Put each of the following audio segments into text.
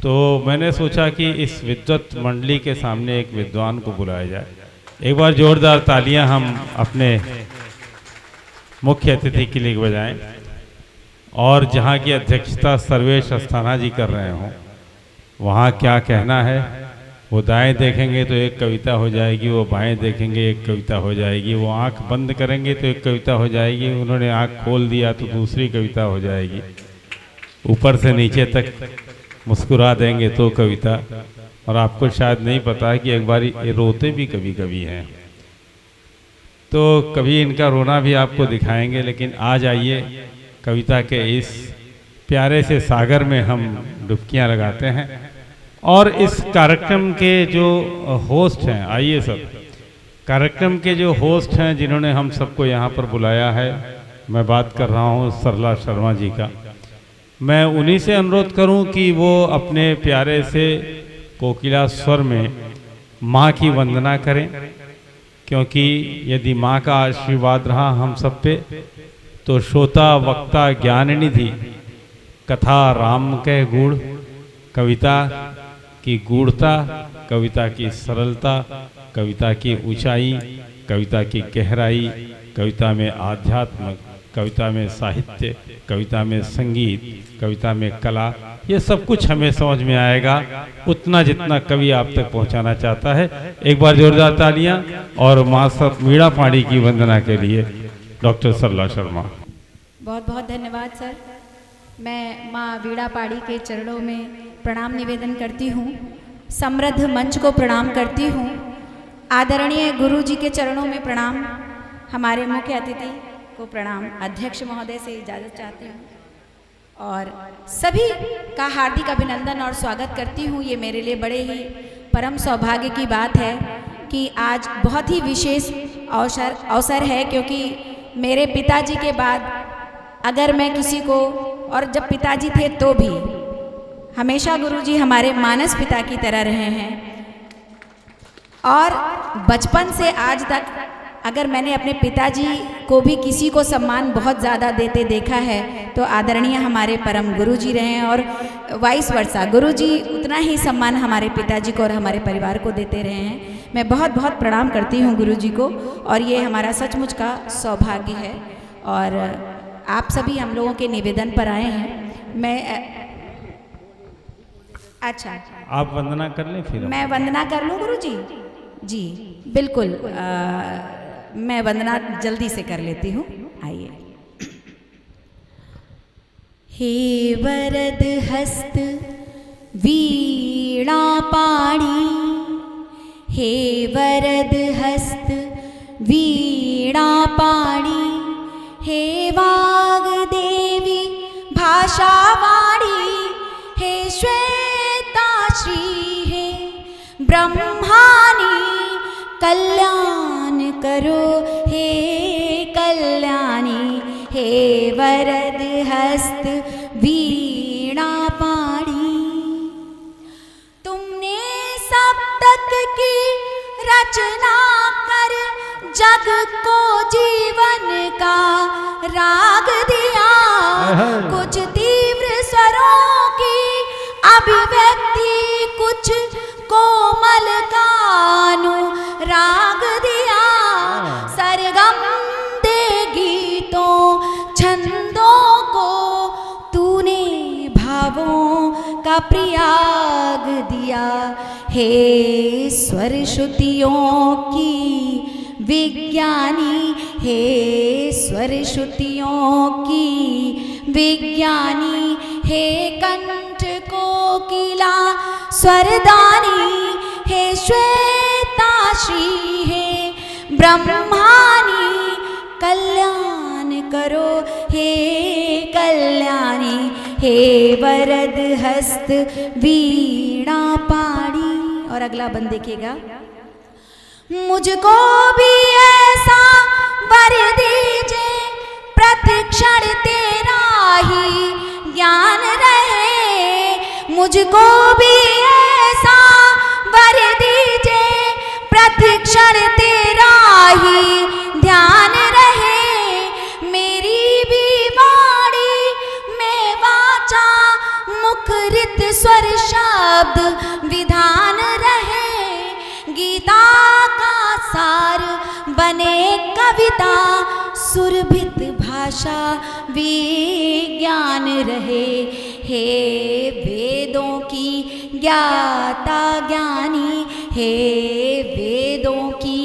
तो मैंने सोचा कि इस विद्वत मंडली के सामने एक विद्वान को बुलाया जाए। एक बार जोरदार तालियां हम अपने मुख्य अतिथि के लिए बजाएं और जहां की अध्यक्षता सर्वेश अस्थाना जी कर रहे हों, वहां क्या कहना है। वो दाएं देखेंगे तो एक कविता हो जाएगी, वो बाएं देखेंगे एक कविता हो जाएगी, वो आंख बंद करेंगे तो एक कविता हो जाएगी, उन्होंने आंख खोल दिया तो दूसरी कविता हो जाएगी, ऊपर से नीचे तक मुस्कुरा देंगे तो कविता। और आपको शायद नहीं पता है कि एक बार ये रोते भी कभी कभी हैं, तो कभी इनका रोना भी आपको दिखाएंगे। लेकिन आज आइए कविता के इस प्यारे से सागर में हम डुबकियां लगाते हैं। और इस कार्यक्रम के जो होस्ट हैं, आइए सब, कार्यक्रम के जो होस्ट हैं जिन्होंने हम सबको यहाँ पर बुलाया है, मैं बात कर रहा हूँ सरला शर्मा जी का। मैं उन्हीं से अनुरोध करूं कि वो अपने प्यारे से कोकिला स्वर में माँ की वंदना करें, क्योंकि यदि माँ का आशीर्वाद रहा हम सब पे तो श्रोता वक्ता ज्ञाननिधि, कथा राम के गुण, कविता की गूढ़ता, कविता की सरलता, कविता की ऊंचाई, कविता की गहराई, कविता में आध्यात्म, कविता में साहित्य, कविता में संगीत, कविता में कला, ये सब कुछ हमें समझ में आएगा उतना जितना कवि आप तक पहुंचाना चाहता है। एक बार जोरदार तालियां और माँ वीणा पाणी की वंदना के लिए डॉक्टर सरला शर्मा। बहुत बहुत धन्यवाद सर। मैं माँ वीणा पाणी के चरणों में प्रणाम निवेदन करती हूँ, समृद्ध मंच को प्रणाम करती हूँ, आदरणीय गुरु जी के चरणों में प्रणाम, हमारे मुख्य अतिथि को प्रणाम, अध्यक्ष महोदय से इजाज़त चाहती हूँ और सभी का हार्दिक अभिनंदन और स्वागत करती हूँ। ये मेरे लिए बड़े ही परम सौभाग्य की बात है कि आज बहुत ही विशेष अवसर है, क्योंकि मेरे पिताजी के बाद अगर मैं किसी को, और जब पिताजी थे तो भी हमेशा गुरुजी हमारे मानस पिता की तरह रहे हैं, और बचपन से आज तक अगर मैंने अपने पिताजी को भी किसी को सम्मान बहुत ज़्यादा देते देखा है तो आदरणीय हमारे परम गुरुजी रहे हैं, और वाइस वर्सा गुरुजी उतना ही सम्मान हमारे पिताजी को और हमारे परिवार को देते रहे हैं। मैं बहुत बहुत प्रणाम करती हूँ गुरुजी को, और ये हमारा सचमुच का सौभाग्य है। और आप सभी हम लोगों के निवेदन पर आए हैं। मैं अच्छा, आप वंदना कर लें, फिर मैं वंदना कर लूँ गुरुजी? जी बिल्कुल, मैं वंदना जल्दी से कर लेती हूँ। आइए। हे वरद हस्त वीणा पाणी, हे वरद हस्त वीणा पाणी, हे वाग्देवी भाषा वाणी, हे श्वेता श्री, हे ब्रह्मानी कल्याण करो, हे कल्याणी, हे वरद हस्त वीणा पाणी। तुमने सप्तक की रचना कर जग को जीवन का राग दिया, कुछ तीव्र स्वरों की अभिव्यक्ति, कुछ कोमल गानु राग दिया, सरगम दे गीतों छंदों को तूने भावों का प्रयाग दिया, हे स्वर श्रुतियों की विज्ञानी, हे स्वर श्रुतियों की विज्ञानी, हे कंठ कोकिला स्वरदानी, हे श्वेता श्री, हे ब्रह्मानी कल्याण करो, हे कल्याणी, हे वरद हस्त वीणा पाणी। और अगला बंद देखिएगा। मुझको भी ऐसा वर दीजिए, प्रतिक्षण तेरा ही ज्ञान रहे, मुझको भी ऐसा वर दीजिए, प्रतिक्षण तेरा ही ध्यान रहे, मेरी भी वाणी में वाचा मुखर सुरभित स्वर शब्द विधान रहे, गीता का सार बने कविता, सुरभित भाषा विज्ञान रहे। हे वेदों की ज्ञाता ज्ञानी, हे वेदों की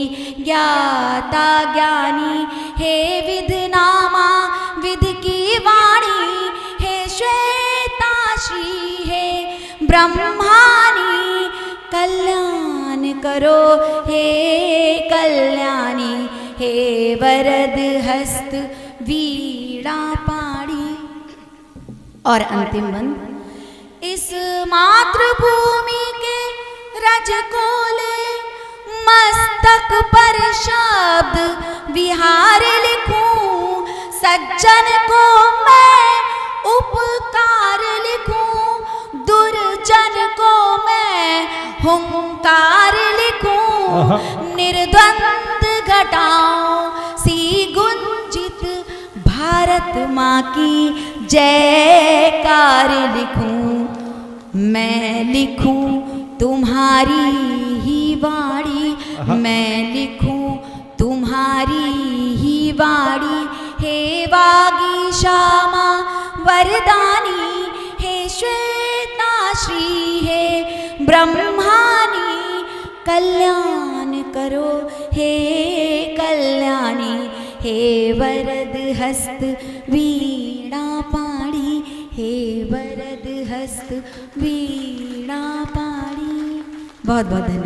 ज्ञाता ज्ञानी, हे विधनामा विधि की वाणी, हे श्वेताश्री, हे ब्रह्मानी, कल्याण करो हे कल्याणी, हे वरद हस्त वीणा पाणी। और अंतिम बंद, इस मातृभूमि के रज को ले, मस्तक पर शब्द विहार लिखूं, सज्जन को मैं उपकार लिखूं, दुर्जन को मैं हुंकार लिखूं, निर्द्वंद घटाओं सी गुंजित भारत माँ की जयकार लिखूं। मैं लिखूं तुम्हारी ही वाणी, मैं लिखूं तुम्हारी ही वाणी, हे वागीशामा वरदानी, हे श्वेताश्री, हे ब्रह्मानी, कल्याण करो हे कल्याणी, हे वरद हस्त वीणा पाणी, हे वरद हस्त वीणा पाणी। बहुत बहुत धन्यवाद।